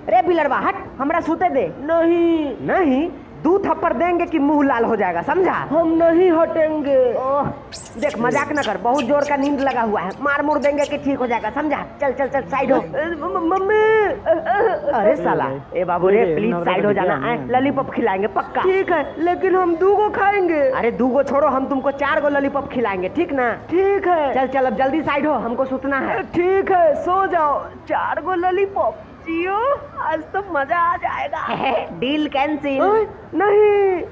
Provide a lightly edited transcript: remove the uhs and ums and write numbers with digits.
रे बिलड़वा हट, हमरा सूते दे। नहीं नहीं, 2 थप्पड़ देंगे कि मुंह लाल हो जाएगा, समझा? हम नहीं हटेंगे। ओह, देख मजाक न कर, बहुत जोर का नींद लगा हुआ है, मार मुड़ देंगे कि ठीक हो जाएगा, समझा? चल चल चल साइड हो। मम्मी। अरे साला, ए बाबू रे प्लीज साइड हो जाना, लॉलीपॉप खिलाएंगे पक्का। ठीक है, लेकिन हम 2 को खाएंगे। अरे 2 को छोड़ो, हम तुमको 4 को लॉलीपॉप खिलाएंगे, ठीक ना? ठीक है। चल चल अब जल्दी साइड हो, हमको सूतना है। ठीक है, सो जाओ। 4 को लॉलीपॉप। जियो, आज तो मजा आ जाएगा। Deal cancel. नहीं।